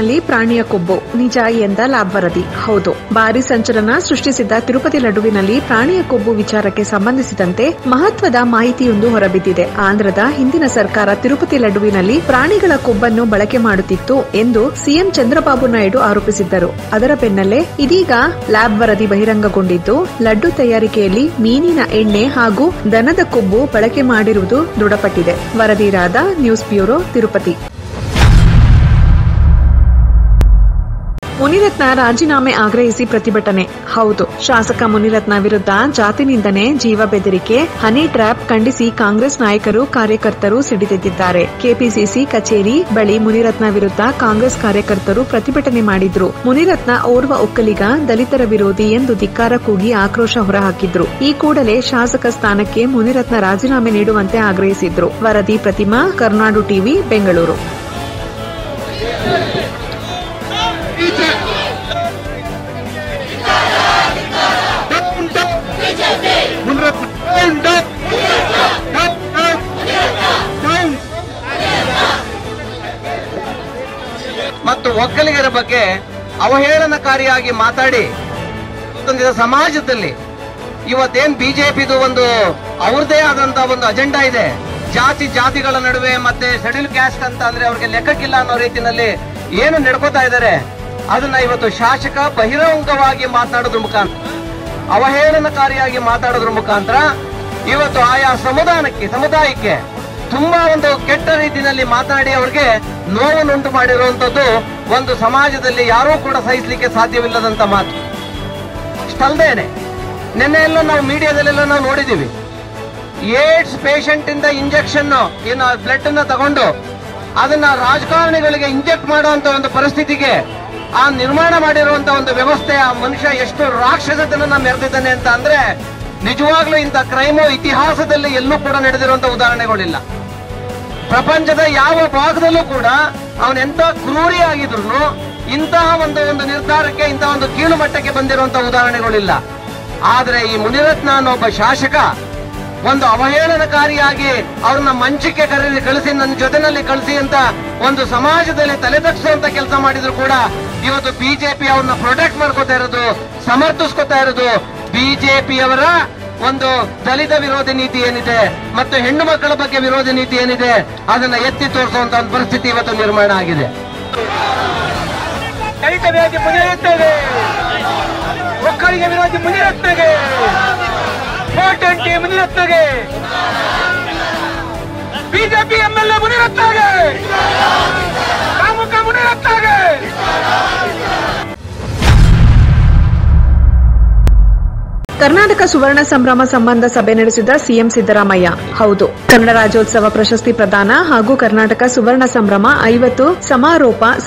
ಲಡ್ಡುವಿನಲ್ಲಿ ಪ್ರಾಣಿಯ ಕೊಬ್ಬು ನಿಜ ಎಂದ ಲ್ಯಾಬ್ ವರದಿ. ಹೌದು, ಭಾರಿ ಸಂಚಲನ ಸೃಷ್ಟಿಸಿದ್ದ ತಿರುಪತಿ ಲಡ್ಡುವಿನಲ್ಲಿ ಪ್ರಾಣಿಯ ಕೊಬ್ಬು ವಿಚಾರಕ್ಕೆ ಸಂಬಂಧಿಸಿದಂತೆ ಮಹತ್ವದ ಮಾಹಿತಿಯೊಂದು ಹೊರಬಿದ್ದಿದೆ. ಆಂಧ್ರದ ಹಿಂದಿನ ಸರ್ಕಾರ ತಿರುಪತಿ ಲಡ್ಡುವಿನಲ್ಲಿ ಪ್ರಾಣಿಗಳ ಕೊಬ್ಬನ್ನು ಬಳಕೆ ಮಾಡುತ್ತಿತ್ತು ಎಂದು ಸಿಎಂ ಚಂದ್ರಬಾಬು ನಾಯ್ಡು ಆರೋಪಿಸಿದ್ದರು. ಅದರ ಬೆನ್ನಲ್ಲೇ ಇದೀಗ ಲ್ಯಾಬ್ ವರದಿ ಬಹಿರಂಗಗೊಂಡಿದ್ದು, ಲಡ್ಡು ತಯಾರಿಕೆಯಲ್ಲಿ ಮೀನಿನ ಎಣ್ಣೆ ಹಾಗೂ ದನದ ಕೊಬ್ಬು ಬಳಕೆ ಮಾಡಿರುವುದು ದೃಢಪಟ್ಟಿದೆ. ವರದಿರಾದ ನ್ಯೂಸ್ ಬ್ಯೂರೋ, ತಿರುಪತಿ. ಮುನಿರತ್ನ ರಾಜೀನಾಮೆ ಆಗ್ರಹಿಸಿ ಪ್ರತಿಭಟನೆ. ಹೌದು, ಶಾಸಕ ಮುನಿರತ್ನ ವಿರುದ್ಧ ಜಾತಿ ನಿಂದನೆ, ಜೀವ ಬೆದರಿಕೆ, ಹನಿ ಟ್ರ್ಯಾಪ್ ಖಂಡಿಸಿ ಕಾಂಗ್ರೆಸ್ ನಾಯಕರು, ಕಾರ್ಯಕರ್ತರು ಸಿಡಿದೆದ್ದಿದ್ದಾರೆ. ಕೆಪಿಸಿಸಿ ಕಚೇರಿ ಬಳಿ ಮುನಿರತ್ನ ವಿರುದ್ಧ ಕಾಂಗ್ರೆಸ್ ಕಾರ್ಯಕರ್ತರು ಪ್ರತಿಭಟನೆ ಮಾಡಿದ್ರು. ಮುನಿರತ್ನ ಓರ್ವ ಒಕ್ಕಲಿಗ, ದಲಿತರ ವಿರೋಧಿ ಎಂದು ಧಿಕ್ಕಾರ ಕೂಗಿ ಆಕ್ರೋಶ ಹೊರಹಾಕಿದ್ರು. ಈ ಕೂಡಲೇ ಶಾಸಕ ಸ್ಥಾನಕ್ಕೆ ಮುನಿರತ್ನ ರಾಜೀನಾಮೆ ನೀಡುವಂತೆ ಆಗ್ರಹಿಸಿದ್ರು. ವರದಿ ಪ್ರತಿಮಾ, ಕರುನಾಡು ಟಿವಿ, ಬೆಂಗಳೂರು. ಮತ್ತು ಒಕ್ಕಲಿಗರ ಬಗ್ಗೆ ಅವಹೇಳನಕಾರಿಯಾಗಿ ಮಾತಾಡಿ ಸಮಾಜದಲ್ಲಿ ಇವತ್ತೇನ್ ಬಿಜೆಪಿದು ಒಂದು ಅವ್ರದೇ ಆದಂತಹ ಒಂದು ಅಜೆಂಡಾ ಇದೆ. ಜಾತಿಗಳ ನಡುವೆ ಮತ್ತೆ ಶೆಡ್ಯೂಲ್ ಕ್ಯಾಸ್ಟ್ ಅಂತ ಅಂದ್ರೆ ಅವ್ರಿಗೆ ಲೆಕ್ಕಕ್ಕಿಲ್ಲ ಅನ್ನೋ ರೀತಿಯಲ್ಲಿ ಏನು ನಡ್ಕೋತಾ ಇದ್ದಾರೆ, ಅದನ್ನ ಇವತ್ತು ಶಾಸಕ ಬಹಿರಂಗವಾಗಿ ಮಾತನಾಡೋದ್ರ ಮುಖಾಂತರ, ಅವಹೇಳನಕಾರಿಯಾಗಿ ಮಾತಾಡೋದ್ರ ಮುಖಾಂತರ ಇವತ್ತು ಆಯಾ ಸಮುದಾಯಕ್ಕೆ ತುಂಬಾ ಒಂದು ಕೆಟ್ಟ ರೀತಿಯಲ್ಲಿ ಮಾತನಾಡಿ ಅವ್ರಿಗೆ ನೋವನ್ನುಂಟು ಮಾಡಿರುವಂತದ್ದು ಒಂದು ಸಮಾಜದಲ್ಲಿ ಯಾರೂ ಕೂಡ ಸಹಿಸಲಿಕ್ಕೆ ಸಾಧ್ಯವಿಲ್ಲದಂತ ಮಾತು. ಅಷ್ಟಲ್ದೇನೆ ನಿನ್ನೆ ಎಲ್ಲ ನಾವು ಮೀಡಿಯಾದಲ್ಲೆಲ್ಲ ನಾವು ನೋಡಿದೀವಿ, ಏಡ್ಸ್ ಪೇಷಂಟ್ ಇಂದ ಇಂಜೆಕ್ಷನ್ ಬ್ಲಡ್ ಅನ್ನ ತಗೊಂಡು ಅದನ್ನ ರಾಜಕಾರಣಿಗಳಿಗೆ ಇಂಜೆಕ್ಟ್ ಮಾಡುವಂತ ಒಂದು ಪರಿಸ್ಥಿತಿಗೆ ಆ ನಿರ್ಮಾಣ ಮಾಡಿರುವಂತ ಒಂದು ವ್ಯವಸ್ಥೆ, ಆ ಮನುಷ್ಯ ಎಷ್ಟು ರಾಕ್ಷಸತನ ಮೆರೆದಿದ್ದಾನೆ ಅಂತ ಅಂದ್ರೆ ನಿಜವಾಗ್ಲೂ ಇಂಥ ಕ್ರೈಮು ಇತಿಹಾಸದಲ್ಲಿ ಎಲ್ಲೂ ಕೂಡ ನಡೆದಿರುವಂತ ಉದಾಹರಣೆಗಳಿಲ್ಲ. ಪ್ರಪಂಚದ ಯಾವ ಭಾಗದಲ್ಲೂ ಕೂಡ ಅವನೆಂತ ಕ್ರೂರಿ ಆಗಿದ್ರು ಇಂತಹ ಒಂದು ನಿರ್ಧಾರಕ್ಕೆ, ಇಂತಹ ಒಂದು ಕೀಳು ಮಟ್ಟಕ್ಕೆ ಬಂದಿರುವಂತ ಉದಾಹರಣೆಗಳಿಲ್ಲ. ಆದ್ರೆ ಈ ಮುನಿರತ್ನ ಅನ್ನೋ ಒಬ್ಬ ಶಾಸಕ ಒಂದು ಅವಹೇಳನಕಾರಿಯಾಗಿ ಅವ್ರನ್ನ ಮಂಚಕ್ಕೆ ಕಳಿಸಿ, ನನ್ನ ಜೊತೆನಲ್ಲಿ ಕಳಿಸಿ ಅಂತ ಒಂದು ಸಮಾಜದಲ್ಲಿ ತಲೆ ತಗ್ಗಿಸುವಂತ ಕೆಲಸ ಮಾಡಿದ್ರು ಕೂಡ ಇವತ್ತು ಬಿಜೆಪಿ ಅವ್ರನ್ನ ಪ್ರೊಟೆಕ್ಟ್ ಮಾಡ್ಕೋತಾ ಇರೋದು, ಸಮರ್ಥಿಸ್ಕೋತಾ ಇರೋದು ಬಿಜೆಪಿಯವರ ಒಂದು ದಲಿತ ವಿರೋಧಿ ನೀತಿ ಏನಿದೆ ಮತ್ತು ಹೆಣ್ಣು ಮಕ್ಕಳ ಬಗ್ಗೆ ವಿರೋಧಿ ನೀತಿ ಏನಿದೆ ಅದನ್ನ ಎತ್ತಿ ತೋರಿಸುವಂತ ಒಂದು ಪರಿಸ್ಥಿತಿ ಇವತ್ತು ನಿರ್ಮಾಣ ಆಗಿದೆ. ದಲಿತ ವಿರೋಧಿ ಮುನಿರತ್ನಗೆ, ಒಕ್ಕಲಿಗ ವಿರೋಧಿ ಮುನಿರತ್ನಗೆ, ಮುನಿರತ್ನಗೆ, ಬಿಜೆಪಿ ಎಂಎಲ್ಎ ಮುನಿರತ್ನಗೆ, ಕಾಮುಕ ಮುನಿರತ್ನಗೆ. ಕರ್ನಾಟಕ ಸುವರ್ಣ ಸಂಭ್ರಮ ಸಂಬಂಧ ಸಭೆ ನಡೆಸಿದ ಸಿಎಂ ಸಿದ್ದರಾಮಯ್ಯ. ಹೌದು, ಕನ್ನಡ ರಾಜ್ಯೋತ್ಸವ ಪ್ರಶಸ್ತಿ ಪ್ರದಾನ ಹಾಗೂ ಕರ್ನಾಟಕ ಸುವರ್ಣ ಸಂಭ್ರಮ 50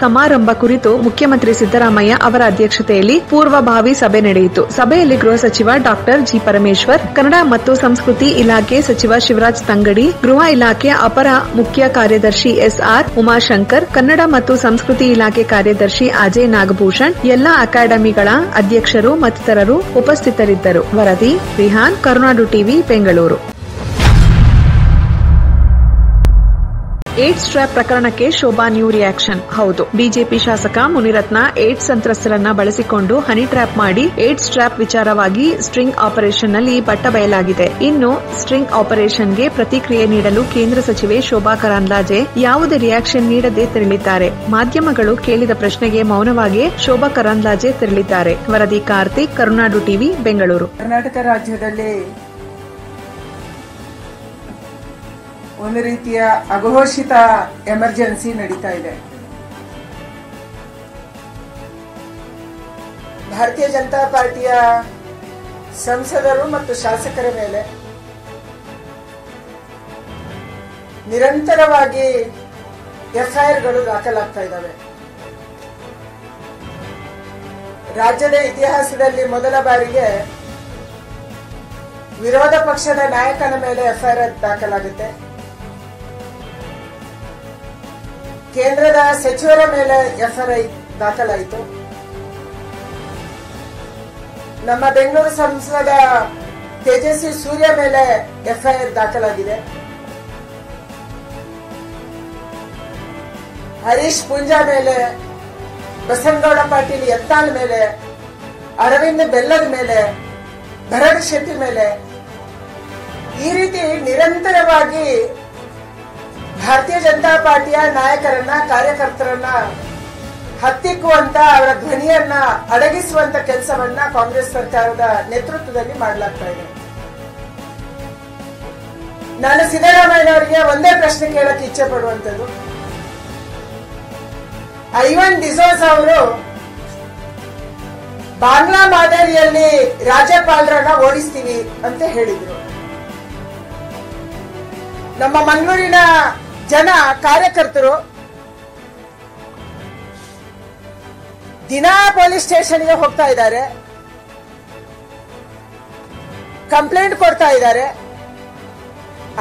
ಸಮಾರಂಭ ಕುರಿತು ಮುಖ್ಯಮಂತ್ರಿ ಸಿದ್ದರಾಮಯ್ಯ ಅವರ ಅಧ್ಯಕ್ಷತೆಯಲ್ಲಿ ಪೂರ್ವಭಾವಿ ಸಭೆ ನಡೆಯಿತು. ಸಭೆಯಲ್ಲಿ ಗೃಹ ಸಚಿವ ಡಾ ಜಿ ಪರಮೇಶ್ವರ್, ಕನ್ನಡ ಮತ್ತು ಸಂಸ್ಕೃತಿ ಇಲಾಖೆ ಸಚಿವ ಶಿವರಾಜ್ ತಂಗಡಿ, ಗೃಹ ಇಲಾಖೆ ಅಪರ ಮುಖ್ಯ ಕಾರ್ಯದರ್ಶಿ ಎಸ್ಆರ್ ಉಮಾಶಂಕರ್, ಕನ್ನಡ ಮತ್ತು ಸಂಸ್ಕೃತಿ ಇಲಾಖೆ ಕಾರ್ಯದರ್ಶಿ ಅಜಯ್ ನಾಗಭೂಷಣ್, ಎಲ್ಲಾ ಅಕಾಡೆಮಿಗಳ ಅಧ್ಯಕ್ಷರು ಮತ್ತಿತರರು ಉಪಸ್ಥಿತರಿದ್ದರು. ವರದಿ ರಿಹಾನ್, ಕರುನಾಡು ಟಿವಿ, ಬೆಂಗಳೂರು. ಏಡ್ಸ್ ಟ್ರ್ಯಾಪ್ ಪ್ರಕರಣಕ್ಕೆ ಶೋಭಾ ನ್ಯೂ ರಿಯಾಕ್ಷನ್. ಹೌದು, ಬಿಜೆಪಿ ಶಾಸಕ ಮುನಿರತ್ನ ಏಡ್ಸ್ ಸಂತ್ರಸ್ತರನ್ನ ಬಳಸಿಕೊಂಡು ಹನಿ ಟ್ರ್ಯಾಪ್ ಮಾಡಿ ಏಡ್ಸ್ ಟ್ರ್ಯಾಪ್ ವಿಚಾರವಾಗಿ ಸ್ಟ್ರಿಂಗ್ ಆಪರೇಷನ್ನಲ್ಲಿ ಬಟ್ಟ ಬಯಲಾಗಿದೆ. ಇನ್ನು ಸ್ಟ್ರಿಂಗ್ ಆಪರೇಷನ್ಗೆ ಪ್ರತಿಕ್ರಿಯೆ ನೀಡಲು ಕೇಂದ್ರ ಸಚಿವೆ ಶೋಭಾ ಕರಂದ್ಲಾಜೆ ಯಾವುದೇ ರಿಯಾಕ್ಷನ್ ನೀಡದೆ ತೆರಳಿದ್ದಾರೆ. ಮಾಧ್ಯಮಗಳು ಕೇಳಿದ ಪ್ರಶ್ನೆಗೆ ಮೌನವಾಗಿ ಶೋಭಾ ಕರಂದ್ಲಾಜೆ ತೆರಳಿದ್ದಾರೆ. ವರದಿ ಕಾರ್ತಿಕ್, ಕರುನಾಡು ಟಿವಿ, ಬೆಂಗಳೂರು. ಕರ್ನಾಟಕ ರಾಜ್ಯದಲ್ಲಿ ಒಂದು ರೀತಿಯ ಅಘೋಷಿತ ಎಮರ್ಜೆನ್ಸಿ ನಡೀತಾ ಇದೆ. ಭಾರತೀಯ ಜನತಾ ಪಾರ್ಟಿಯ ಸಂಸದರು ಮತ್ತು ಶಾಸಕರ ಮೇಲೆ ನಿರಂತರವಾಗಿ ಎಫ್ಐಆರ್ಗಳು ದಾಖಲಾಗ್ತಾ ಇದ್ದಾವೆ. ರಾಜ್ಯದ ಇತಿಹಾಸದಲ್ಲಿ ಮೊದಲ ಬಾರಿಗೆ ವಿರೋಧ ಪಕ್ಷದ ನಾಯಕನ ಮೇಲೆ ಎಫ್ಐಆರ್ ದಾಖಲಾಗುತ್ತೆ. ಕೇಂದ್ರದ ಸಚಿವರ ಮೇಲೆ ಎಫ್ಐಆರ್ ದಾಖಲಾಯಿತು. ನಮ್ಮ ಬೆಂಗಳೂರು ಸಂಸದ ತೇಜಸ್ವಿ ಸೂರ್ಯ ಮೇಲೆ ಎಫ್ಐಆರ್ ದಾಖಲಾಗಿದೆ. ಹರೀಶ್ ಪೂಂಜಾ ಮೇಲೆ ಬಸನಗೌಡ ಪಾಟೀಲ್ ಯತ್ನಾಳ್ ಮೇಲೆ, ಅರವಿಂದ್ ಬೆಲ್ಲದ ಮೇಲೆ, ಭರತ್ ಶೆಟ್ಟಿ ಮೇಲೆ ಈ ರೀತಿ ನಿರಂತರವಾಗಿ ಭಾರತೀಯ ಜನತಾ ಪಾರ್ಟಿಯ ನಾಯಕರನ್ನ, ಕಾರ್ಯಕರ್ತರನ್ನ ಹತ್ತಿಕ್ಕುವಂತ, ಅವರ ಧ್ವನಿಯನ್ನ ಅಡಗಿಸುವಂತ ಕೆಲಸವನ್ನ ಕಾಂಗ್ರೆಸ್ ಸರ್ಕಾರದ ನೇತೃತ್ವದಲ್ಲಿ ಮಾಡಲಾಗ್ತಾ ಇದೆ. ನಾನು ಸಿದ್ದರಾಮಯ್ಯನವರಿಗೆ ಒಂದೇ ಪ್ರಶ್ನೆ ಕೇಳಕ್ಕೆ ಇಚ್ಛೆ ಪಡುವಂತದ್ದು, ಐವನ್ ಡಿಸೋಜ್ ಅವರು ಬಾಂಗ್ಲಾ ಮಾದರಿಯಲ್ಲಿ ರಾಜ್ಯಪಾಲರನ್ನ ಓಡಿಸ್ತೀವಿ ಅಂತ ಹೇಳಿದ್ರು. ನಮ್ಮ ಮಂಗಳೂರಿನ ಜನ, ಕಾರ್ಯಕರ್ತರು ದಿನಾ ಪೊಲೀಸ್ ಸ್ಟೇಷನ್ಗೆ ಹೋಗ್ತಾ ಇದ್ದಾರೆ, ಕಂಪ್ಲೇಂಟ್ ಕೊಡ್ತಾ ಇದ್ದಾರೆ.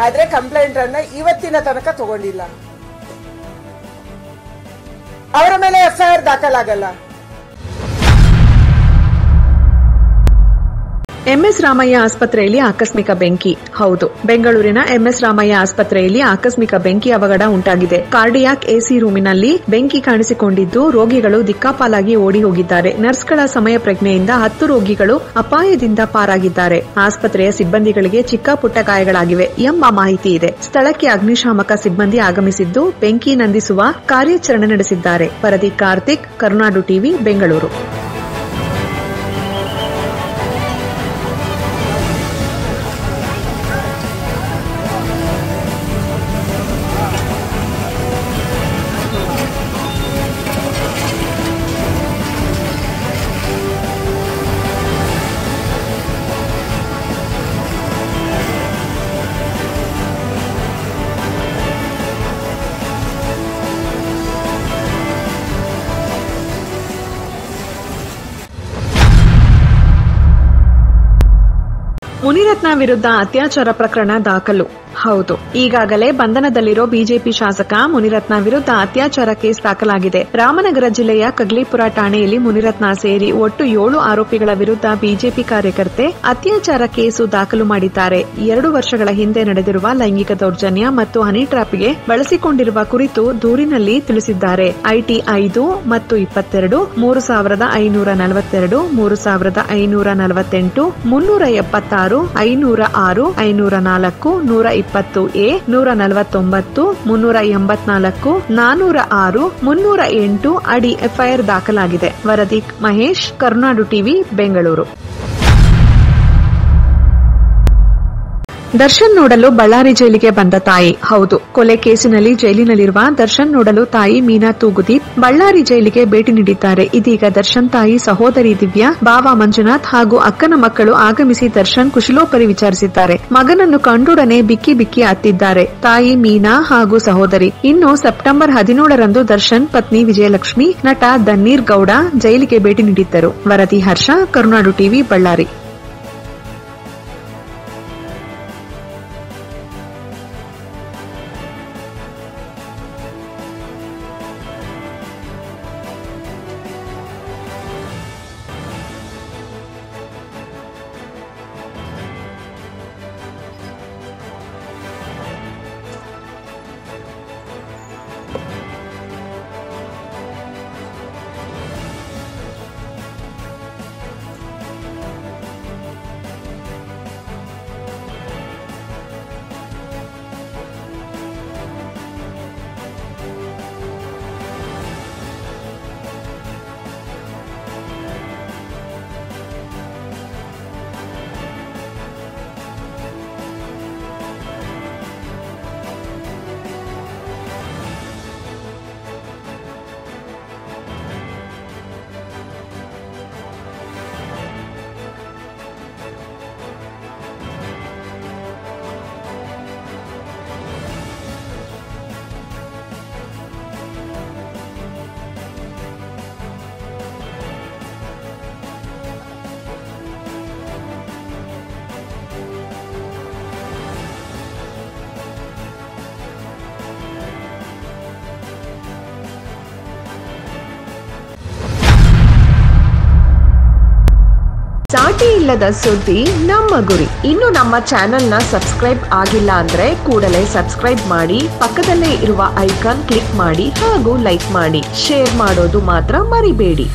ಆದ್ರೆ ಕಂಪ್ಲೇಂಟ್ ಅನ್ನ ಇವತ್ತಿನ ತನಕ ತಗೊಂಡಿಲ್ಲ. ಅವರ ಮೇಲೆ ಎಫ್ಐಆರ್ ದಾಖಲಾಗಲ್ಲ. ಎಂಎಸ್ ರಾಮಯ್ಯ ಆಸ್ಪತ್ರೆಯಲ್ಲಿ ಆಕಸ್ಮಿಕ ಬೆಂಕಿ. ಹೌದು, ಬೆಂಗಳೂರಿನ ಎಂಎಸ್ ರಾಮಯ್ಯ ಆಸ್ಪತ್ರೆಯಲ್ಲಿ ಆಕಸ್ಮಿಕ ಬೆಂಕಿ ಅವಘಡ ಉಂಟಾಗಿದೆ. ಕಾರ್ಡಿಯಾಕ್ ಎಸಿ ರೂಮಿನಲ್ಲಿ ಬೆಂಕಿ ಕಾಣಿಸಿಕೊಂಡಿದ್ದು, ರೋಗಿಗಳು ದಿಕ್ಕಾಪಾಲಾಗಿ ಓಡಿ ಹೋಗಿದ್ದಾರೆ. ನರ್ಸ್ಗಳ ಸಮಯ ಪ್ರಜ್ಞೆಯಿಂದ 10 ರೋಗಿಗಳು ಅಪಾಯದಿಂದ ಪಾರಾಗಿದ್ದಾರೆ. ಆಸ್ಪತ್ರೆಯ ಸಿಬ್ಬಂದಿಗಳಿಗೆ ಚಿಕ್ಕ ಪುಟ್ಟ ಗಾಯಗಳಾಗಿವೆ ಎಂಬ ಮಾಹಿತಿ ಇದೆ. ಸ್ಥಳಕ್ಕೆ ಅಗ್ನಿಶಾಮಕ ಸಿಬ್ಬಂದಿ ಆಗಮಿಸಿದ್ದು ಬೆಂಕಿ ನಂದಿಸುವ ಕಾರ್ಯಾಚರಣೆ ನಡೆಸಿದ್ದಾರೆ. ವರದಿ ಕಾರ್ತಿಕ್, ಕರುನಾಡು ಟಿವಿ, ಬೆಂಗಳೂರು. ಮುನಿರತ್ನ ವಿರುದ್ಧ ಅತ್ಯಾಚಾರ ಪ್ರಕರಣ ದಾಖಲು. ಹೌದು, ಈಗಾಗಲೇ ಬಂಧನದಲ್ಲಿರೋ ಬಿಜೆಪಿ ಶಾಸಕ ಮುನಿರತ್ನ ವಿರುದ್ಧ ಅತ್ಯಾಚಾರ ಕೇಸ್ ದಾಖಲಾಗಿದೆ. ರಾಮನಗರ ಜಿಲ್ಲೆಯ ಕಗ್ಲಿಪುರ ಠಾಣೆಯಲ್ಲಿ ಮುನಿರತ್ನ ಸೇರಿ ಒಟ್ಟು 7 ಆರೋಪಿಗಳ ವಿರುದ್ಧ ಬಿಜೆಪಿ ಕಾರ್ಯಕರ್ತೆ ಅತ್ಯಾಚಾರ ಕೇಸು ದಾಖಲು ಮಾಡಿದ್ದಾರೆ. 2 ವರ್ಷಗಳ ಹಿಂದೆ ನಡೆದಿರುವ ಲೈಂಗಿಕ ದೌರ್ಜನ್ಯ ಮತ್ತು ಹನಿ ಟ್ರಾಪ್ಗೆ ಬಳಸಿಕೊಂಡಿರುವ ಕುರಿತು ದೂರಿನಲ್ಲಿ ತಿಳಿಸಿದ್ದಾರೆ. ಐಟಿ 5 ಮತ್ತು 22, 3542, 3548, 376, 506, 504, 120A, 149, 384, 406, 308 ಅಡಿ ಎಫ್ಐಆರ್ ದಾಖಲಾಗಿದೆ. ವರದಿ ಮಹೇಶ್, ಕರುನಾಡು ಟಿವಿ, ಬೆಂಗಳೂರು. ದರ್ಶನ್ ನೋಡಲು ಬಳ್ಳಾರಿ ಜೈಲಿಗೆ ಬಂದ ತಾಯಿ. ಹೌದು, ಕೊಲೆ ಕೇಸಿನಲ್ಲಿ ಜೈಲಿನಲ್ಲಿರುವ ದರ್ಶನ್ ನೋಡಲು ತಾಯಿ ಮೀನಾ ತೂಗುದೀಪ್ ಬಳ್ಳಾರಿ ಜೈಲಿಗೆ ಭೇಟಿ ನೀಡಿದ್ದಾರೆ. ಇದೀಗ ದರ್ಶನ್ ತಾಯಿ ಸಹೋದರಿ ದಿವ್ಯಾ, ಬಾವ ಮಂಜುನಾಥ್ ಹಾಗೂ ಅಕ್ಕನ ಮಕ್ಕಳು ಆಗಮಿಸಿ ದರ್ಶನ್ ಕುಶಲೋಪರಿ ವಿಚಾರಿಸಿದ್ದಾರೆ. ಮಗನನ್ನು ಕಂಡೊಡನೆ ಬಿಕ್ಕಿ ಬಿಕ್ಕಿ ಅತ್ತಿದ್ದಾರೆ ತಾಯಿ ಮೀನಾ ಹಾಗೂ ಸಹೋದರಿ. ಇನ್ನು ಸೆಪ್ಟೆಂಬರ್ 17ರಂದು ದರ್ಶನ್ ಪತ್ನಿ ವಿಜಯಲಕ್ಷ್ಮಿ, ನಟ ದನ್ನೀರ್ ಗೌಡ ಜೈಲಿಗೆ ಭೇಟಿ ನೀಡಿದ್ದರು. ವರದಿ ಹರ್ಷ, ಕರುನಾಡು ಟಿವಿ, ಬಳ್ಳಾರಿ. ರಾಜಿ ಇಲ್ಲದ ಸುದ್ದಿ ನಮ್ಮ ಗುರಿ. ಇನ್ನು ನಮ್ಮ ಚಾನೆಲ್ ನ ಸಬ್ಸ್ಕ್ರೈಬ್ ಆಗಿಲ್ಲ ಅಂದ್ರೆ ಕೂಡಲೇ ಸಬ್ಸ್ಕ್ರೈಬ್ ಮಾಡಿ, ಪಕ್ಕದಲ್ಲೇ ಇರುವ ಐಕಾನ್ ಕ್ಲಿಕ್ ಮಾಡಿ ಹಾಗೂ ಲೈಕ್ ಮಾಡಿ. ಶೇರ್ ಮಾಡೋದು ಮಾತ್ರ ಮರಿಬೇಡಿ.